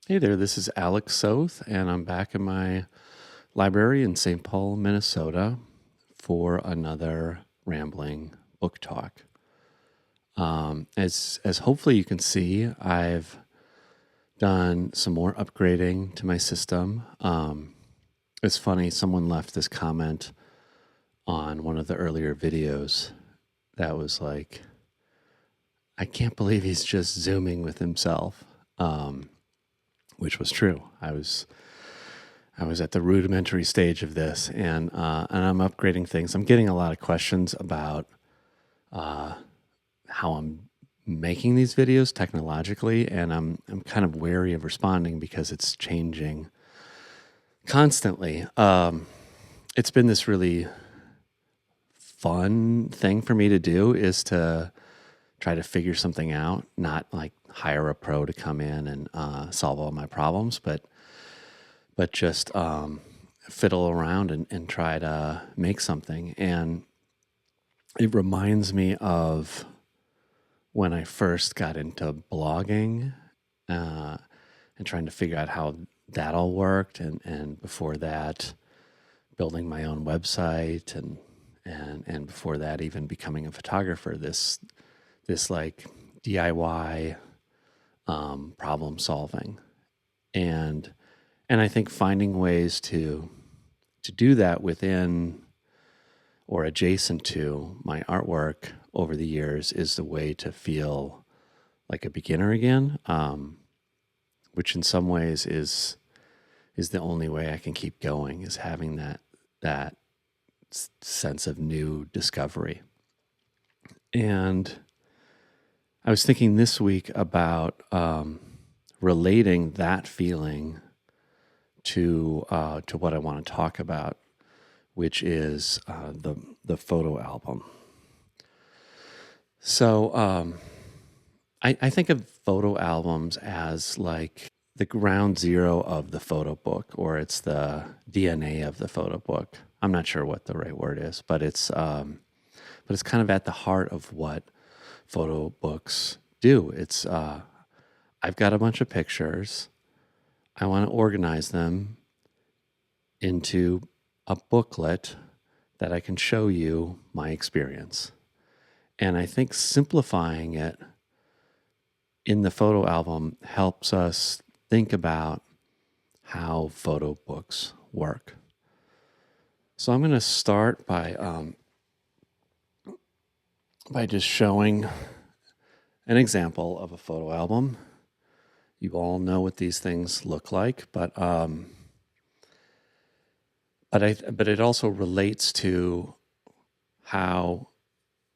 Hey there, this is Alec Soth, and I'm back in my library in St. Paul, Minnesota for another rambling book talk. As hopefully you can see, I've done some more upgrading to my system. It's funny, someone left this comment on one of the earlier videos that was like, I can't believe he's just zooming with himself, which was true. I was at the rudimentary stage of this, and I'm upgrading things. I'm getting a lot of questions about how I'm making these videos technologically, and I'm kind of wary of responding because it's changing constantly. It's been this really fun thing for me to do, is to try to figure something out, not like hire a pro to come in and solve all my problems, but just fiddle around and try to make something. And it reminds me of when I first got into blogging and trying to figure out how that all worked. And before that, building my own website and before that, even becoming a photographer, this like DIY problem solving. And I think finding ways to do that within or adjacent to my artwork over the years is the way to feel like a beginner again, which in some ways is the only way I can keep going, is having that sense of new discovery. And I was thinking this week about relating that feeling to what I want to talk about, which is the photo album. So I think of photo albums as like the ground zero of the photo book, or it's the DNA of the photo book. I'm not sure what the right word is, but it's kind of at the heart of what photo books do. It's I've got a bunch of pictures. I want to organize them into a booklet that I can show you my experience. And I think simplifying it in the photo album helps us think about how photo books work. So I'm going to start by just showing an example of a photo album. You all know what these things look like, but it also relates to how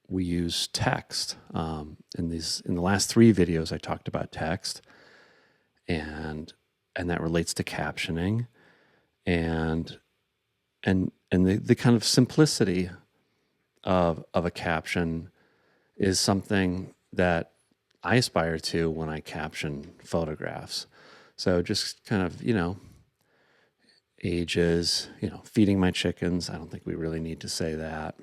we use text. In the last 3 videos, I talked about text, and that relates to captioning, and the kind of simplicity of a caption is something that I aspire to when I caption photographs. So just kind of, ages, feeding my chickens. I don't think we really need to say that.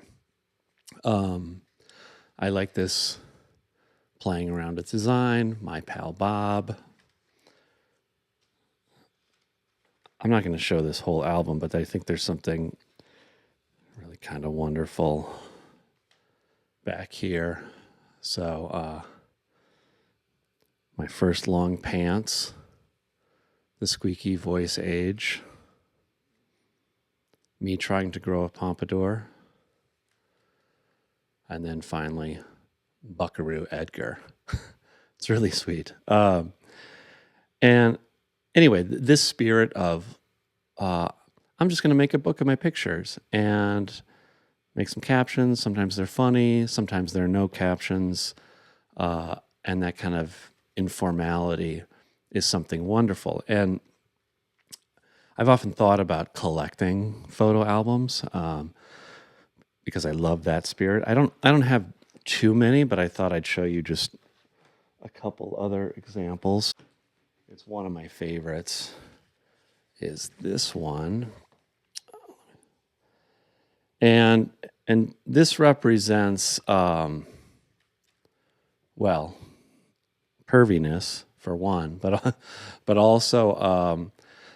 I like this playing around with design, my pal Bob. I'm not going to show this whole album, but I think there's something really kind of wonderful back here. So, my first long pants, the squeaky voice age, me trying to grow a pompadour, and then finally, Buckaroo Edgar. It's really sweet. And anyway, this spirit of, I'm just going to make a book of my pictures and make some captions. Sometimes they're funny, sometimes there are no captions, and that kind of informality is something wonderful. And I've often thought about collecting photo albums because I love that spirit. I don't have too many, but I thought I'd show you just a couple other examples. It's one of my favorites is this one. And this represents, perviness for one, but also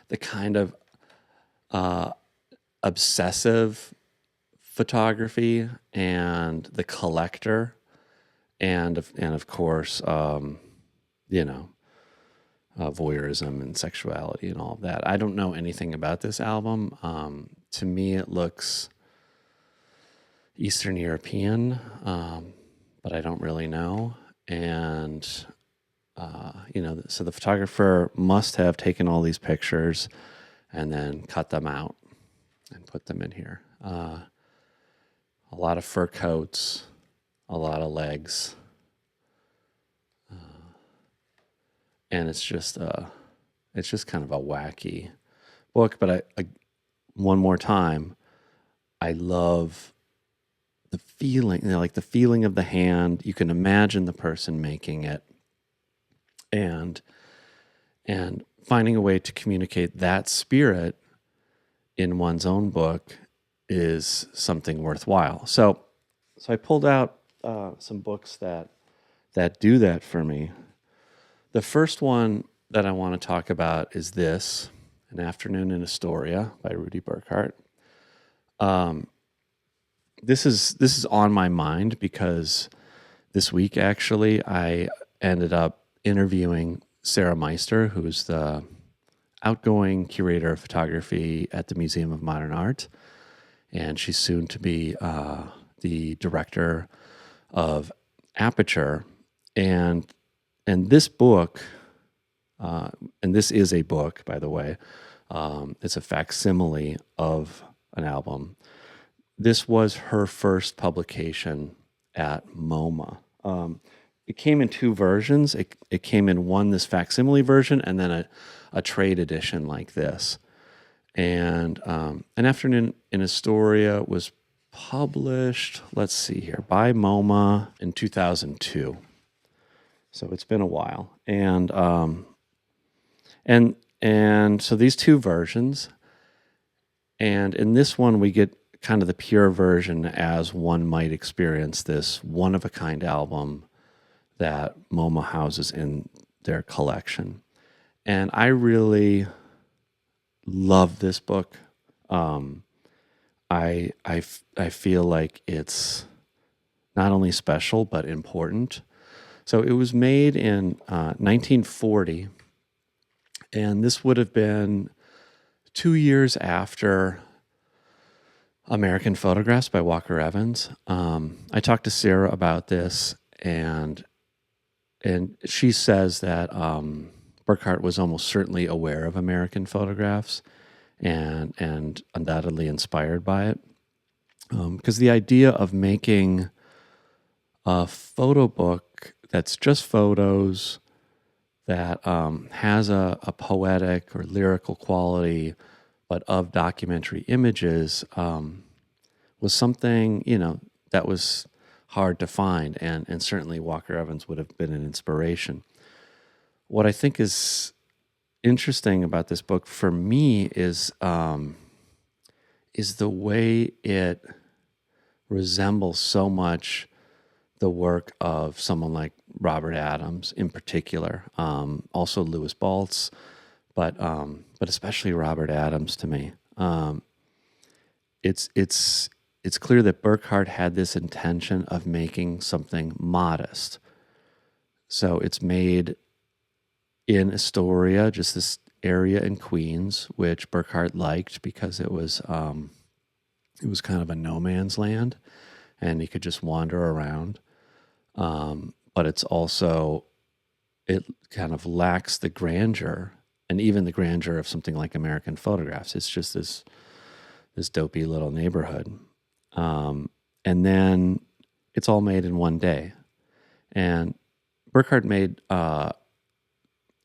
the kind of obsessive photography and the collector, and of course, you know, voyeurism and sexuality and all of that. I don't know anything about this album. To me, it looks Eastern European, but I don't really know. And, you know, so the photographer must have taken all these pictures and then cut them out and put them in here. A lot of fur coats, a lot of legs. And it's just kind of a wacky book. But I one more time, I love the feeling, you know, like the feeling of the hand. You can imagine the person making it, and finding a way to communicate that spirit in one's own book is something worthwhile. So I pulled out some books that do that for me. The first one that I want to talk about is this, An Afternoon in Astoria by Rudolph Burckhardt. This is on my mind because this week, actually, I ended up interviewing Sarah Meister, who's the outgoing curator of photography at the Museum of Modern Art, and she's soon to be the director of Aperture. And this book, and this is a book, by the way, it's a facsimile of an album. This was her first publication at MoMA. It came in two versions. It came in one, this facsimile version, and then a trade edition like this. And An Afternoon in Astoria was published, let's see here, by MoMA in 2002. So it's been a while. And so these two versions, and in this one we get kind of the pure version as one might experience this one-of-a-kind album that MoMA houses in their collection. And I really love this book. I feel like it's not only special, but important. So it was made in 1940, and this would have been 2 years after American Photographs by Walker Evans. I talked to Sarah about this, and she says that Burckhardt was almost certainly aware of American Photographs and undoubtedly inspired by it. Because the idea of making a photo book that's just photos, that has a poetic or lyrical quality, but of documentary images, was something, you know, that was hard to find, and certainly Walker Evans would have been an inspiration. What I think is interesting about this book for me is the way it resembles so much the work of someone like Robert Adams in particular, also Louis Baltz, but especially Robert Adams to me. It's clear that Burckhardt had this intention of making something modest. So it's made in Astoria, just this area in Queens, which Burckhardt liked because it was kind of a no man's land, and he could just wander around. But it's also, it kind of lacks the grandeur, and even the grandeur of something like American Photographs. It's just this dopey little neighborhood. And then it's all made in one day. And Burckhardt made a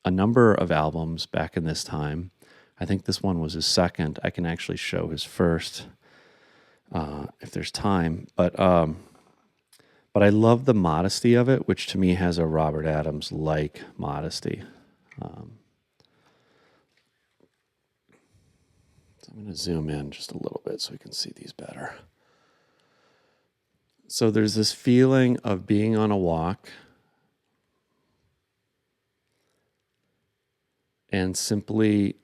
number of albums back in this time. I think this one was his second. I can actually show his first if there's time. But I love the modesty of it, which to me has a Robert Adams-like modesty. So I'm going to zoom in just a little bit so we can see these better. So there's this feeling of being on a walk, and simply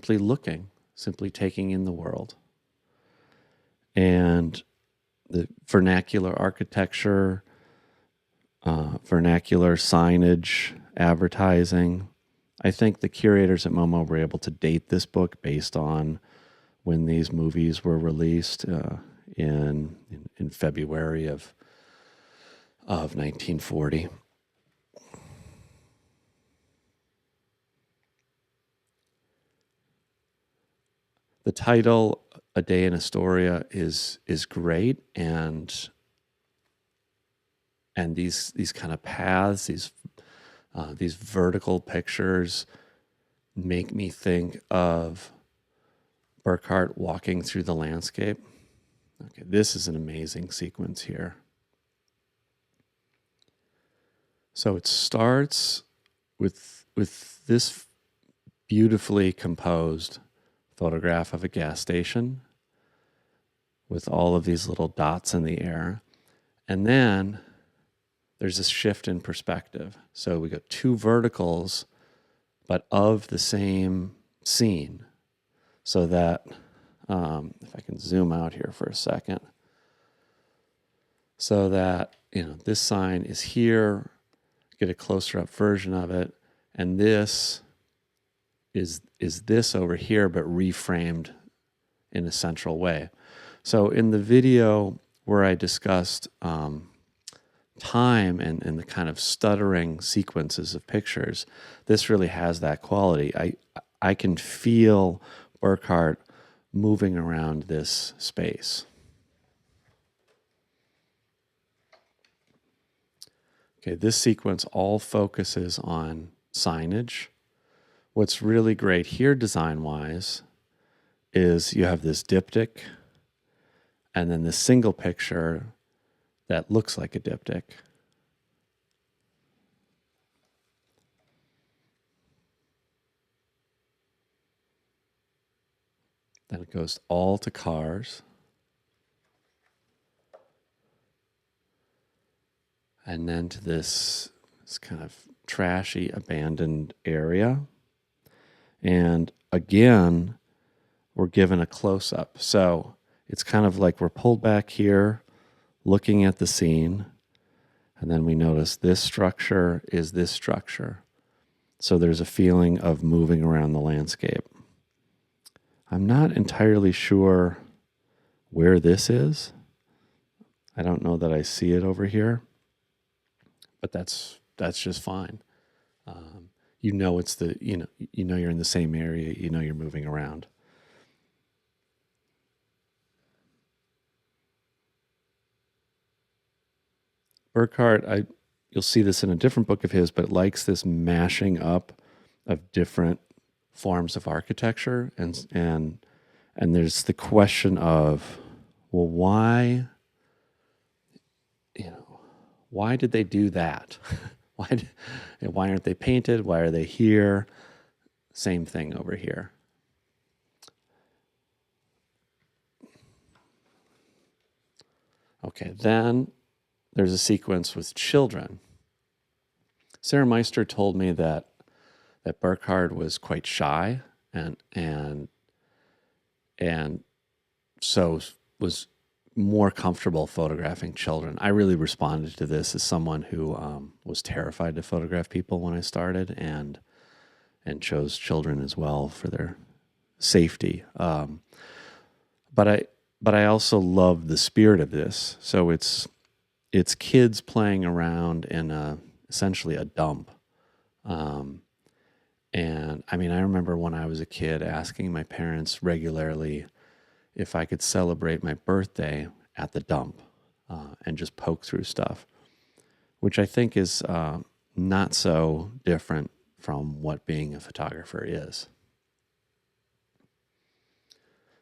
looking, simply taking in the world. And the vernacular architecture, vernacular signage, advertising. I think the curators at MoMA were able to date this book based on when these movies were released in February of 1940. The title, A Day in Astoria, is great, and these kind of paths, these vertical pictures, make me think of Burckhardt walking through the landscape. Okay, this is an amazing sequence here. So it starts with this beautifully composed photograph of a gas station with all of these little dots in the air. And then there's this shift in perspective. So we got two verticals, but of the same scene. So that, if I can zoom out here for a second, so that, this sign is here, get a closer up version of it, and this is this over here, but reframed in a central way. So in the video where I discussed time and the kind of stuttering sequences of pictures, this really has that quality. I can feel Burckhardt moving around this space. Okay, this sequence all focuses on signage. What's really great here design-wise is you have this diptych and then this single picture that looks like a diptych. Then it goes all to cars. And then to this kind of trashy, abandoned area. And again, we're given a close-up. So it's kind of like we're pulled back here, looking at the scene, and then we notice this structure is this structure. So there's a feeling of moving around the landscape. I'm not entirely sure where this is. I don't know that I see it over here, but that's just fine. It's you're in the same area, you're moving around. Burckhardt, you'll see this in a different book of his, but likes this mashing up of different forms of architecture, and there's the question of, well, why did they do that? Why aren't they painted? Why are they here? Same thing over here. Okay, then there's a sequence with children. Sarah Meister told me that Burckhardt was quite shy and so was more comfortable photographing children. I really responded to this as someone who was terrified to photograph people when I started, and chose children as well for their safety. But I also love the spirit of this. So it's kids playing around in essentially a dump. And I mean, I remember when I was a kid asking my parents regularly if I could celebrate my birthday at the dump and just poke through stuff, which I think is not so different from what being a photographer is.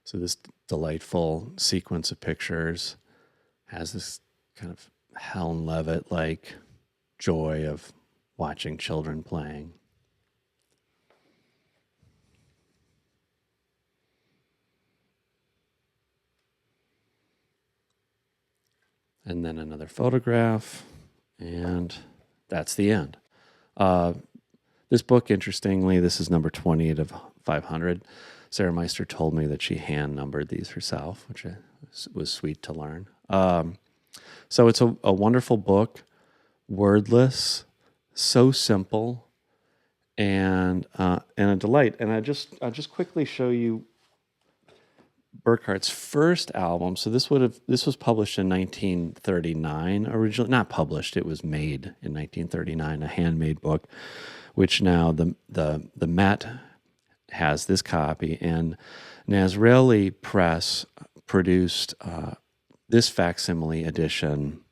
So this delightful sequence of pictures has this kind of Helen Levitt-like joy of watching children playing. And then another photograph, and that's the end. This book, interestingly, this is number 28 of 500. Sarah Meister told me that she hand numbered these herself, which was sweet to learn. So it's a wonderful book, wordless, so simple, and a delight. And I'll just quickly show you Burckhardt's first album. So this was published in 1939 originally. Not published, it was made in 1939, a handmade book, which now the Met has this copy, and Nazreli Press produced this facsimile edition,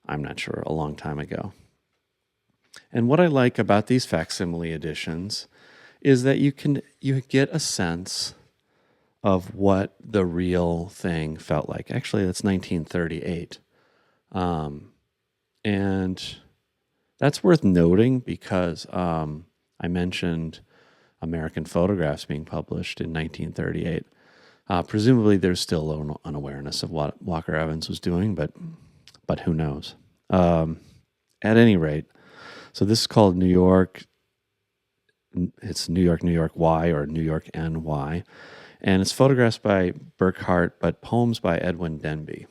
I'm not sure, a long time ago. And what I like about these facsimile editions is that you get a sense of what the real thing felt like. Actually, that's 1938. And that's worth noting because I mentioned American Photographs being published in 1938. Presumably, there's still an awareness of what Walker Evans was doing, but who knows? At any rate, so this is called New York. It's New York, New York Y, or New York NY. And it's photographs by Burckhardt, but poems by Edwin Denby.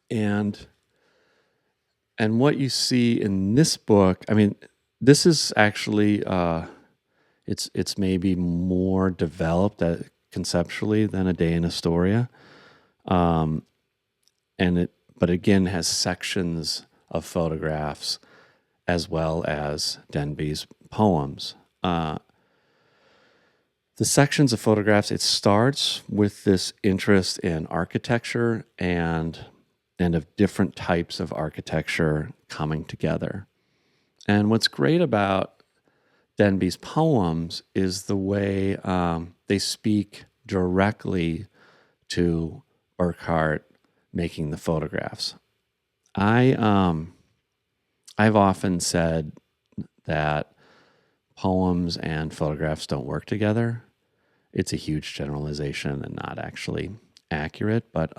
And what you see in this book, I mean, this is actually, it's maybe more developed conceptually than A Day in Astoria. But again, has sections of photographs as well as Denby's poems. The sections of photographs, it starts with this interest in architecture and of different types of architecture coming together. And what's great about Denby's poems is the way they speak directly to Burckhardt making the photographs. I've often said that poems and photographs don't work together. It's a huge generalization and not actually accurate, but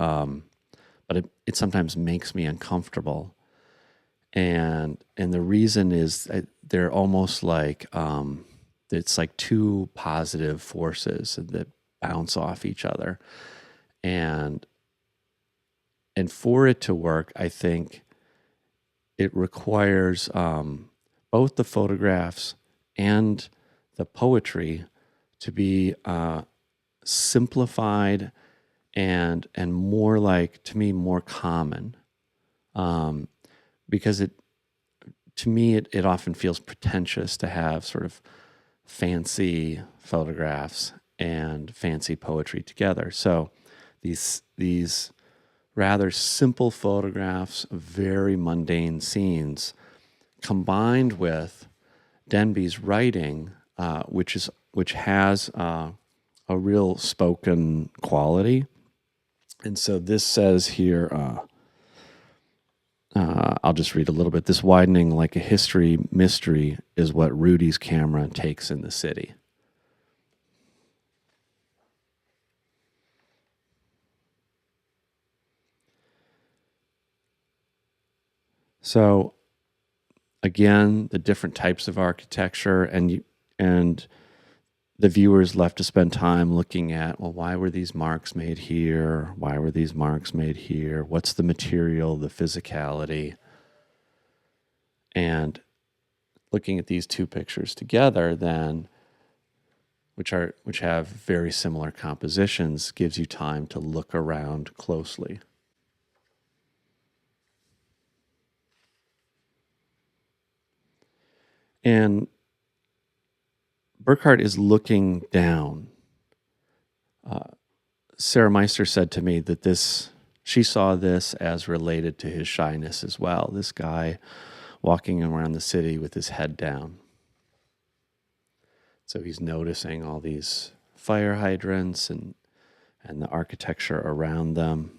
it sometimes makes me uncomfortable. And the reason is they're almost like it's like two positive forces that bounce off each other, and for it to work, I think it requires both the photographs and the poetry to be simplified and more like, to me, more common, because to me it often feels pretentious to have sort of fancy photographs and fancy poetry together. So these rather simple photographs of very mundane scenes combined with Denby's writing, which has a real spoken quality. And so this says here, I'll just read a little bit. This widening like a history mystery is what Rudy's camera takes in the city. So again, the different types of architecture, and the viewers left to spend time looking at, well, why were these marks made here? Why were these marks made here? What's the material, the physicality? And looking at these two pictures together then, which have very similar compositions, gives you time to look around closely. And Burckhardt is looking down. Sarah Meister said to me that she saw this as related to his shyness as well. This guy walking around the city with his head down. So he's noticing all these fire hydrants and the architecture around them.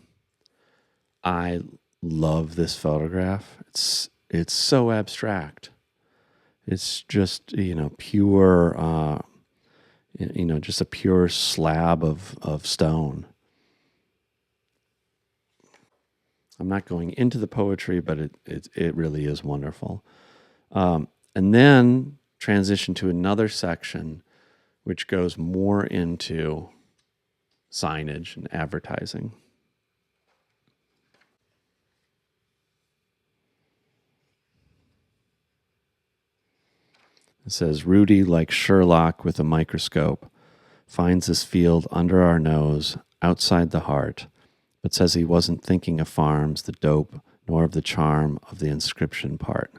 I love this photograph. It's so abstract. It's just, pure, just a pure slab of stone. I'm not going into the poetry, but it really is wonderful. And then transition to another section which goes more into signage and advertising. It says, Rudy, like Sherlock with a microscope, finds this field under our nose, outside the heart, but says he wasn't thinking of farms, the dope, nor of the charm of the inscription part.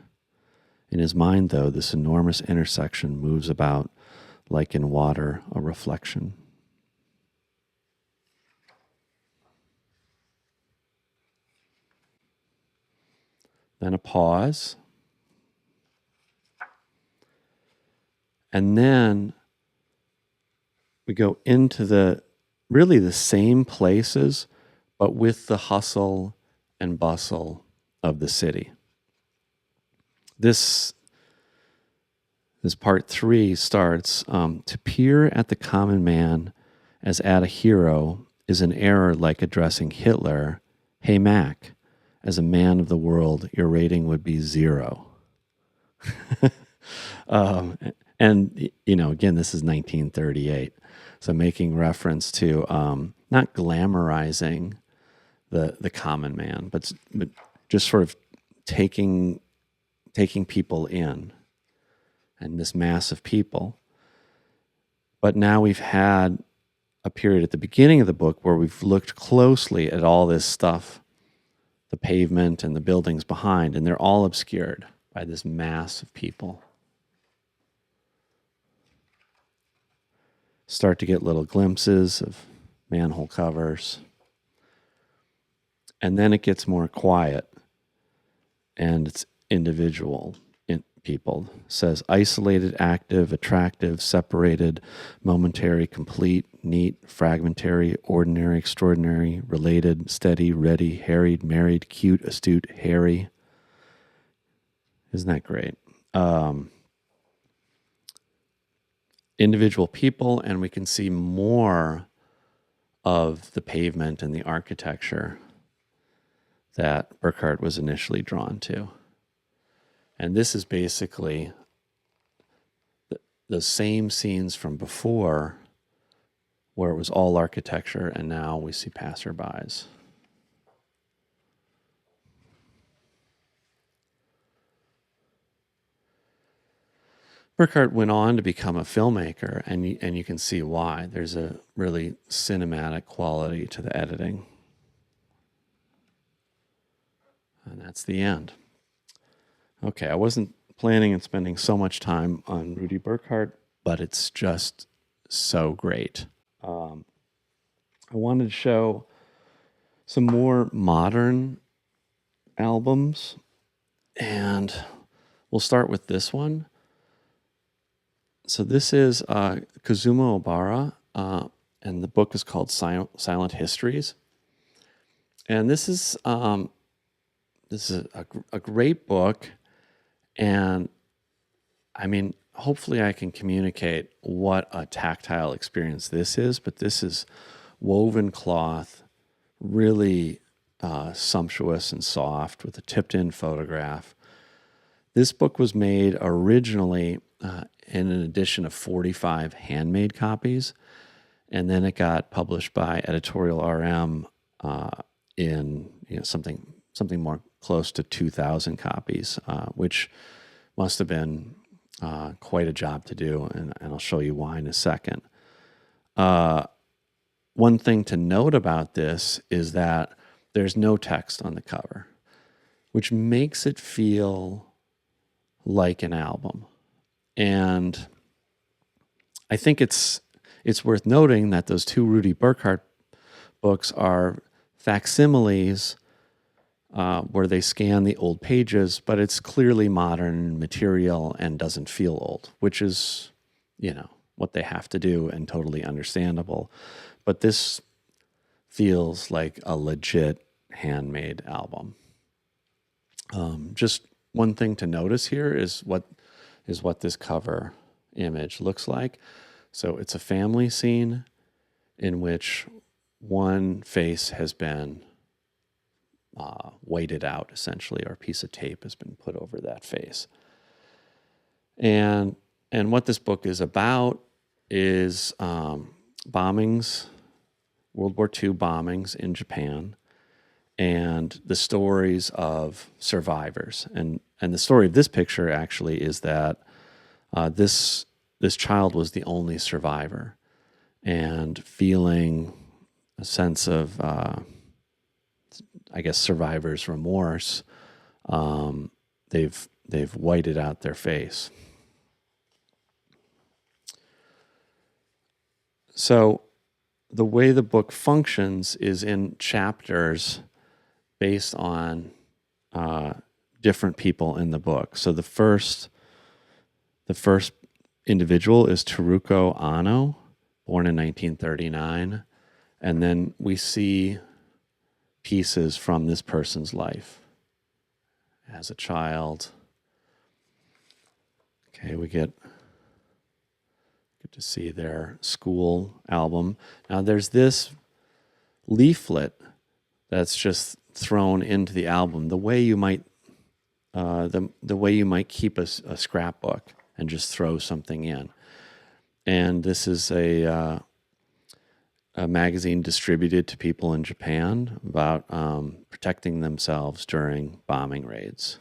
In his mind, though, this enormous intersection moves about like in water, a reflection. Then a pause. And then we go into the same places, but with the hustle and bustle of the city. This part 3 starts, to peer at the common man as at a hero is an error like addressing Hitler, hey Mac, as a man of the world, your rating would be 0. And, again, this is 1938. So making reference to not glamorizing the common man, but just sort of taking people in, and this mass of people. But now we've had a period at the beginning of the book where we've looked closely at all this stuff, the pavement and the buildings behind, and they're all obscured by this mass of people. Start to get little glimpses of manhole covers. And then it gets more quiet, and it's individual people. It says isolated, active, attractive, separated, momentary, complete, neat, fragmentary, ordinary, extraordinary, related, steady, ready, harried, married, cute, astute, hairy. Isn't that great? Individual people, and we can see more of the pavement and the architecture that Burckhardt was initially drawn to. And this is basically the same scenes from before, where it was all architecture, and now we see passerbys. Burckhardt went on to become a filmmaker, and you can see why. There's a really cinematic quality to the editing. And that's the end. Okay, I wasn't planning on spending so much time on Rudy Burckhardt, but it's just so great. I wanted to show some more modern albums, and we'll start with this one. So this is Kazuma Obara, and the book is called Silent Histories. And this is a great book, and I mean, hopefully I can communicate what a tactile experience this is, but this is woven cloth, really sumptuous and soft with a tipped-in photograph. This book was made originally in an edition of 45 handmade copies, and then it got published by Editorial RM in something more close to 2,000 copies, which must have been quite a job to do, and I'll show you why in a second. One thing to note about this is that there's no text on the cover, which makes it feel like an album. And I think it's worth noting that those two Rudy Burckhardt books are facsimiles where they scan the old pages, but it's clearly modern material and doesn't feel old, which is, what they have to do and totally understandable. But this feels like a legit handmade album. Just one thing to notice here is what this cover image looks like. So it's a family scene in which one face has been weighted out, essentially, or a piece of tape has been put over that face. And what this book is about is bombings, World War II bombings in Japan, and the stories of survivors. And the story of this picture actually is that this child was the only survivor, and feeling a sense of, I guess, survivor's remorse. They've whited out their face. So the way the book functions is in chapters based on different people in the book. So the first individual is Teruko Ano, born in 1939, and then we see pieces from this person's life as a child. Okay, we get to see their school album. Now there's this leaflet that's just thrown into the album, the way you might the way you might keep a scrapbook and just throw something in. And this is a magazine distributed to people in Japan about protecting themselves during bombing raids.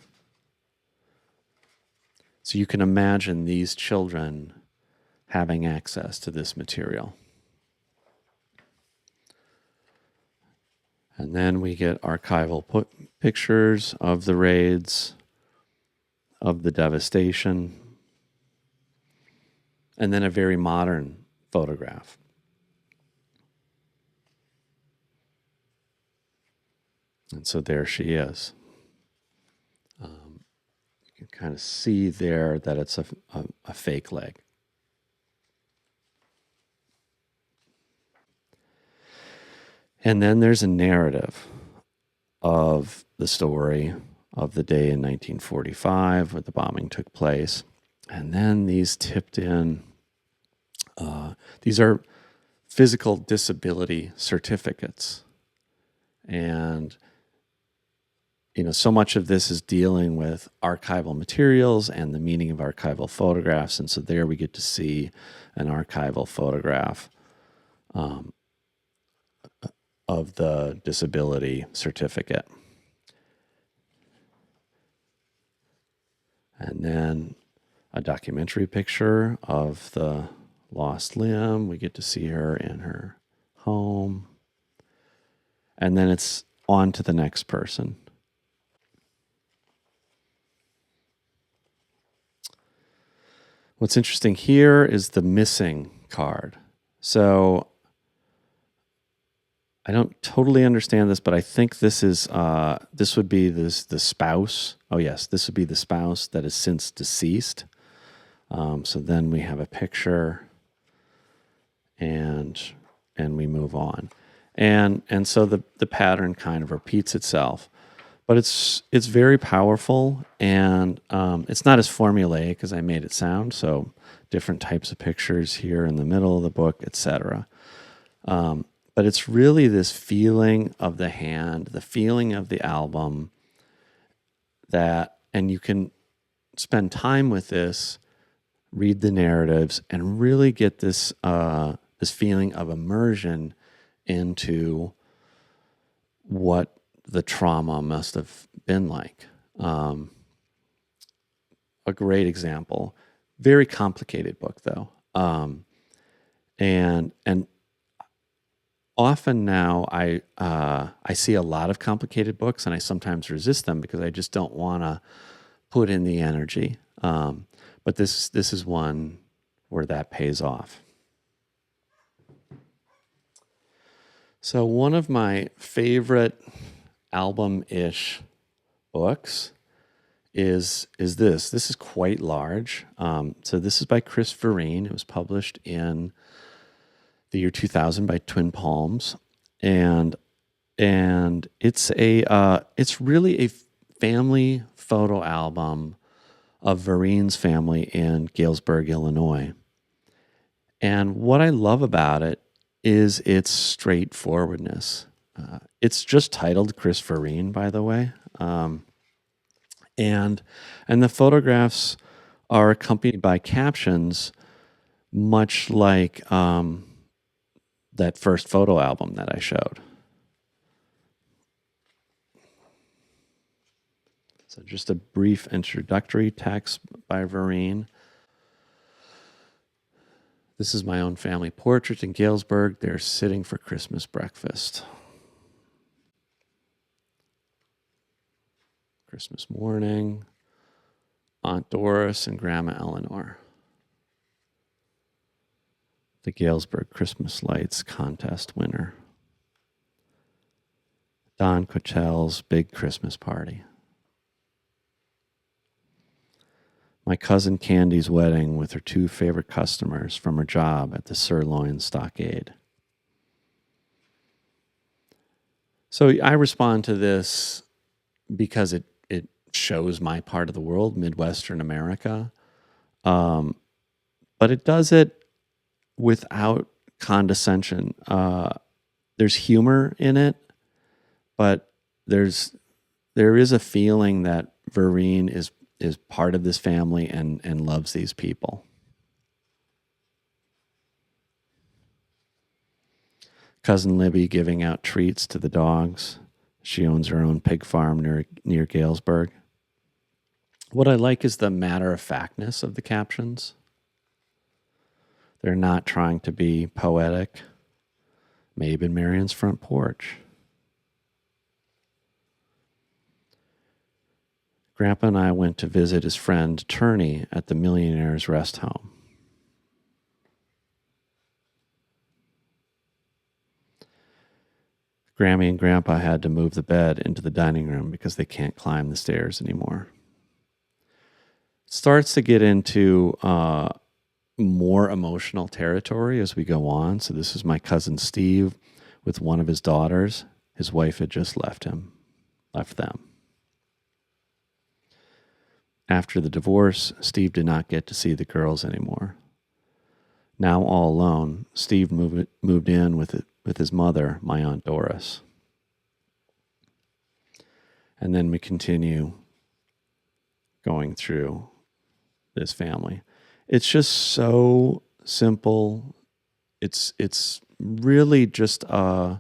So you can imagine these children having access to this material. And then we get archival pictures of the raids, of the devastation, and then a very modern photograph. And so there she is. You can kind of see there that it's a fake leg. And then there's a narrative of the story of the day in 1945 where the bombing took place. And then these tipped in, these are physical disability certificates. And, you know, so much of this is dealing with archival materials and the meaning of archival photographs. And so there we get to see an archival photograph of the disability certificate. And then a documentary picture of the lost limb. We get to see her in her home. And then it's on to the next person. What's interesting here is the missing card. So I don't totally understand this, but I think this is this would be the spouse. Oh yes, this would be the spouse that is since deceased. So then we have a picture, and we move on, and so the pattern kind of repeats itself, but it's very powerful, and it's not as formulaic as I made it sound. So different types of pictures here in the middle of the book, etc. But it's really this feeling of the hand, the feeling of the album, and you can spend time with this, read the narratives, and really get this this feeling of immersion into what the trauma must have been like. A great example, very complicated book though, and often now I see a lot of complicated books, and I sometimes resist them because I just don't want to put in the energy. But this is one where that pays off. So one of my favorite album-ish books is this. This is quite large. So this is by Chris Verene. It was published in the year 2000 by Twin Palms, and it's really a family photo album of Verene's family in Galesburg, Illinois. And what I love about it is its straightforwardness. It's just titled Chris Verene, by the way, and the photographs are accompanied by captions, much like that first photo album that I showed. So just a brief introductory text by Verene. This is my own family portrait in Galesburg. They're sitting for Christmas breakfast. Christmas morning. Aunt Doris and Grandma Eleanor. The Galesburg Christmas Lights Contest winner. Don Cochel's big Christmas party. My cousin Candy's wedding with her 2 favorite customers from her job at the Sirloin Stockade. So I respond to this because it shows my part of the world, Midwestern America. But it does it without condescension. There's humor in it, but there is a feeling that Verene is part of this family and loves these people. Cousin Libby giving out treats to the dogs. She owns her own pig farm near Galesburg. What I like is the matter-of-factness of the captions. They're not trying to be poetic. Mabe and Marion's front porch. Grandpa and I went to visit his friend Turney at the Millionaire's Rest Home. Grammy and Grandpa had to move the bed into the dining room because they can't climb the stairs anymore. It starts to get into more emotional territory as we go on. So this is my cousin Steve with one of his daughters. His wife had just left them. After the divorce, Steve did not get to see the girls anymore. Now all alone, Steve moved in with his mother, my Aunt Doris. And then we continue going through this family. It's just so simple. It's really just a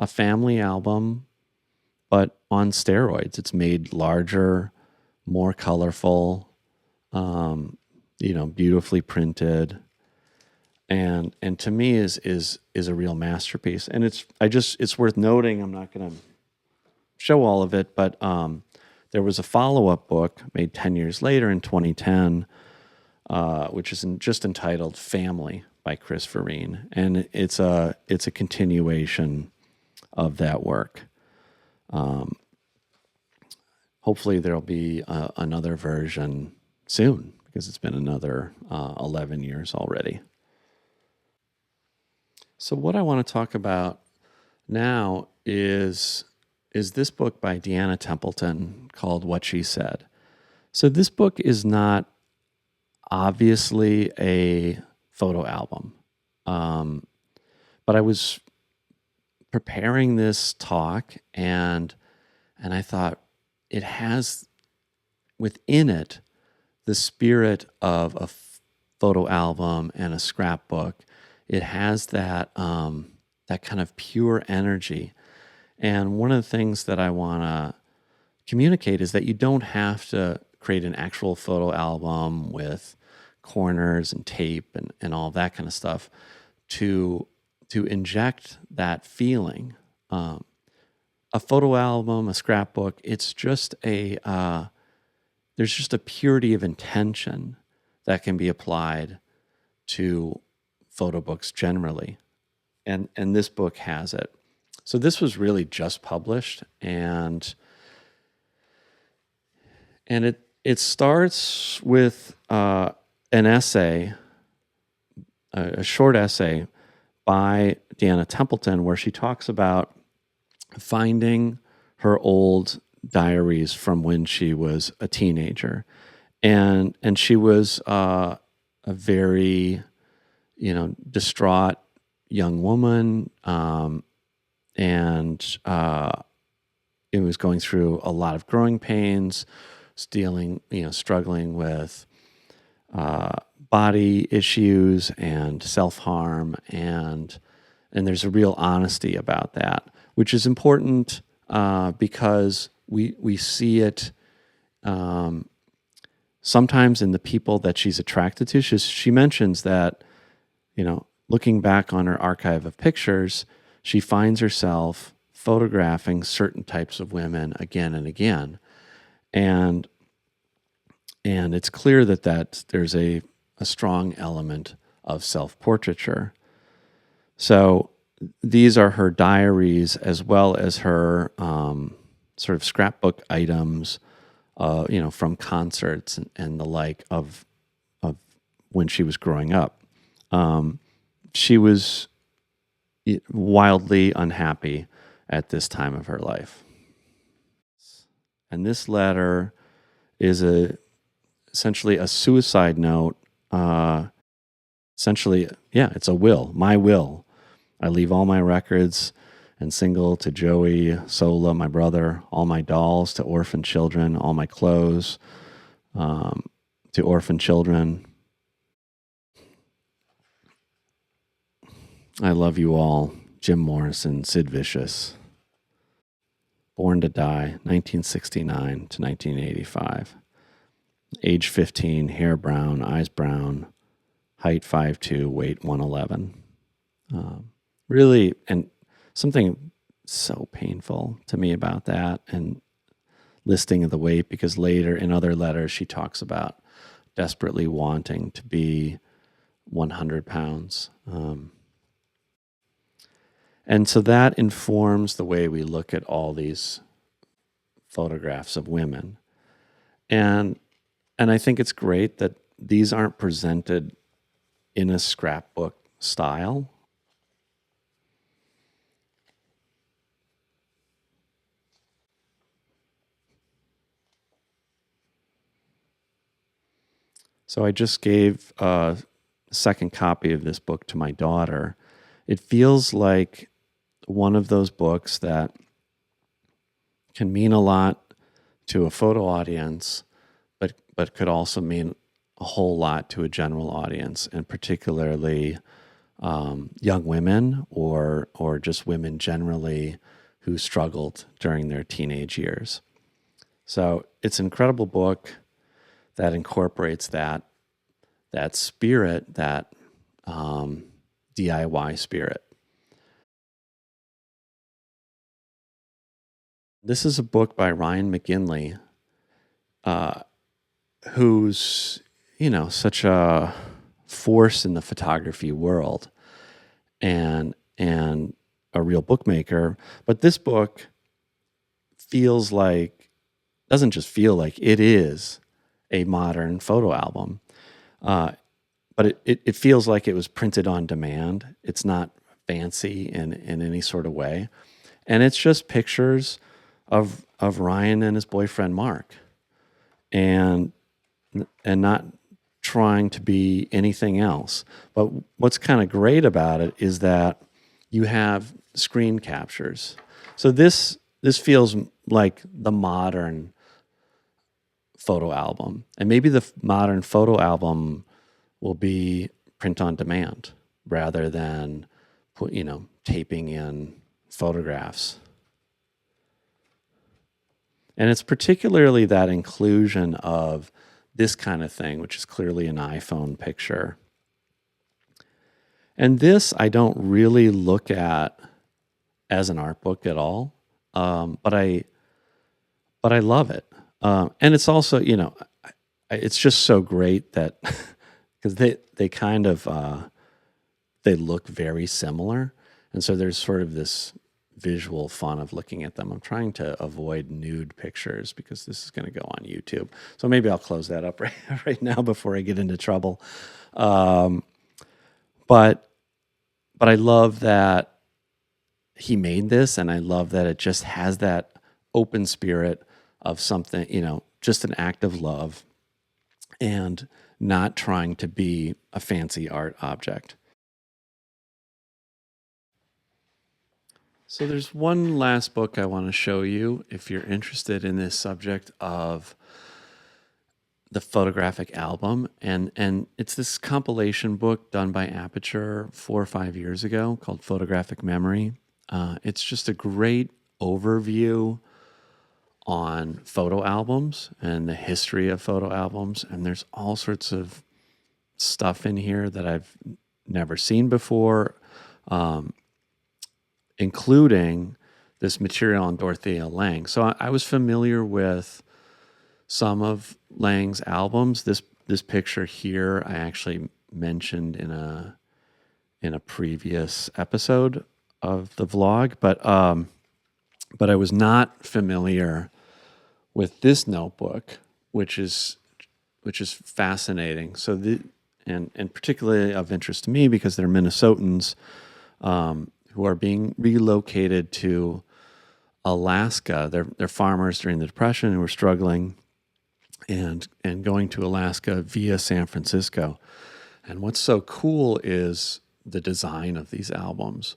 family album, but on steroids. It's made larger, more colorful, beautifully printed, and to me is a real masterpiece. And it's worth noting. I'm not going to show all of it, but there was a follow-up book made 10 years later in 2010, which is just entitled "Family" by Chris Verene, and it's a continuation of that work. Hopefully there'll be another version soon, because it's been another 11 years already. So what I want to talk about now is this book by Deanna Templeton called What She Said. So this book is not obviously a photo album, but I was preparing this talk and I thought, it has within it the spirit of a photo album and a scrapbook. It has that kind of pure energy. And one of the things that I want to communicate is that you don't have to create an actual photo album with corners and tape and all that kind of stuff to inject that feeling. A photo album, a scrapbook, it's just there's just a purity of intention that can be applied to photo books generally. And this book has it. So this was really just published, and it starts with an essay, a short essay by Deanna Templeton, where she talks about finding her old diaries from when she was a teenager, and she was a very distraught young woman, and it was going through a lot of growing pains, struggling with body issues and self-harm, and there's a real honesty about that, which is important because we see it sometimes in the people that she's attracted to. She mentions that, looking back on her archive of pictures, she finds herself photographing certain types of women again and again. And it's clear that there's a strong element of self-portraiture. So these are her diaries as well as her sort of scrapbook items, from concerts and the like of when she was growing up. She was wildly unhappy at this time of her life. And this letter is essentially a suicide note. It's a will, my will. I leave all my records and single to Joey, Sola, my brother, all my dolls to orphan children, all my clothes to orphan children. I love you all. Jim Morrison, Sid Vicious. Born to Die, 1969 to 1985. Age 15, hair brown, eyes brown, height 5'2", weight 111. Really, and something so painful to me about that and listing of the weight, because later in other letters she talks about desperately wanting to be 100 pounds. And so that informs the way we look at all these photographs of women. And I think it's great that these aren't presented in a scrapbook style. So I just gave a second copy of this book to my daughter. It feels like one of those books that can mean a lot to a photo audience, but could also mean a whole lot to a general audience, and particularly young women or just women generally who struggled during their teenage years. So it's an incredible book that incorporates that spirit, that DIY spirit. This is a book by Ryan McGinley, who's, such a force in the photography world and a real bookmaker. But this book doesn't just feel like, it is a modern photo album. But it feels like it was printed on demand. It's not fancy in any sort of way. And it's just pictures of Ryan and his boyfriend Mark, and not trying to be anything else. But what's kind of great about it is that you have screen captures. So this feels like the modern photo album. And maybe the modern photo album will be print on demand rather than taping in photographs. And it's particularly that inclusion of this kind of thing, which is clearly an iPhone picture. And this I don't really look at as an art book at all, but I love it. And it's also, it's just so great that because they kind of they look very similar, and so there's sort of this visual fun of looking at them. I'm trying to avoid nude pictures because this is going to go on YouTube. So maybe I'll close that up right now before I get into trouble. But I love that he made this, and I love that it just has that open spirit of something, just an act of love and not trying to be a fancy art object. So there's one last book I want to show you if you're interested in this subject of the photographic album, and it's this compilation book done by Aperture 4 or 5 years ago called Photographic Memory. It's just a great overview on photo albums and the history of photo albums, and there's all sorts of stuff in here that I've never seen before, including this material on Dorothea Lang. So I was familiar with some of Lang's albums. This picture here I actually mentioned in a previous episode of the vlog, but I was not familiar with this notebook, which is fascinating. So and particularly of interest to me because they're Minnesotans who are being relocated to Alaska. They're farmers during the Depression who were struggling and going to Alaska via San Francisco. And what's so cool is the design of these albums.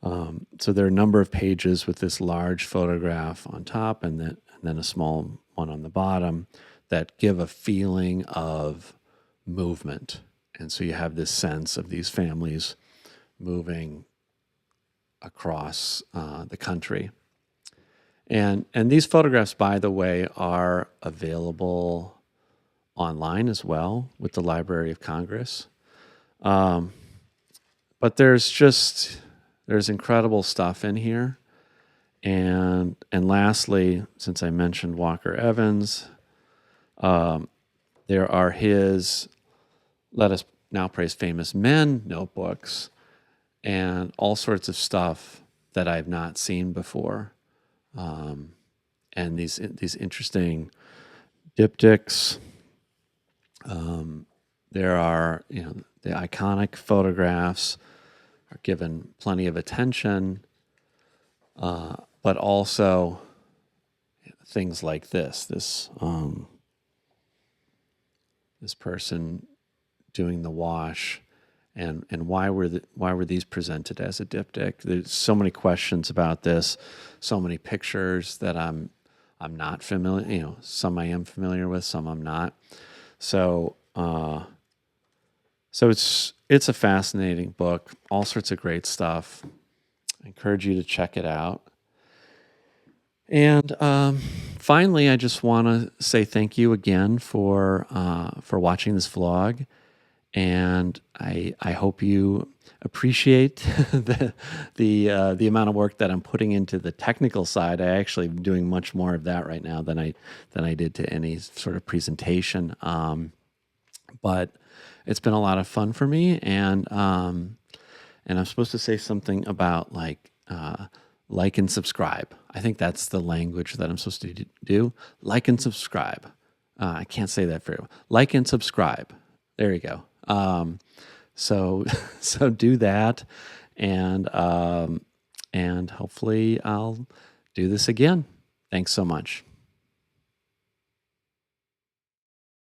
So there are a number of pages with this large photograph on top and then a small one on the bottom that give a feeling of movement. And so you have this sense of these families moving across the country. And these photographs, by the way, are available online as well with the Library of Congress. But there's incredible stuff in here. And lastly, since I mentioned Walker Evans, there are his Let Us Now Praise Famous Men notebooks and all sorts of stuff that I've not seen before. And these interesting diptychs. There are, the iconic photographs are given plenty of attention, but also things like this person doing the wash, and why were these presented as a diptych? There's so many questions about this, so many pictures that I'm not familiar. Some I am familiar with, some I'm not. So it's a fascinating book. All sorts of great stuff. I encourage you to check it out. And finally, I just want to say thank you again for watching this vlog. And I hope you appreciate the amount of work that I'm putting into the technical side. I actually am doing much more of that right now than I did to any sort of presentation. But it's been a lot of fun for me, and I'm supposed to say something about like and subscribe. I think that's the language that I'm supposed to do. Like and subscribe. I can't say that very well. Like and subscribe. There you go. So do that, and hopefully I'll do this again. Thanks so much.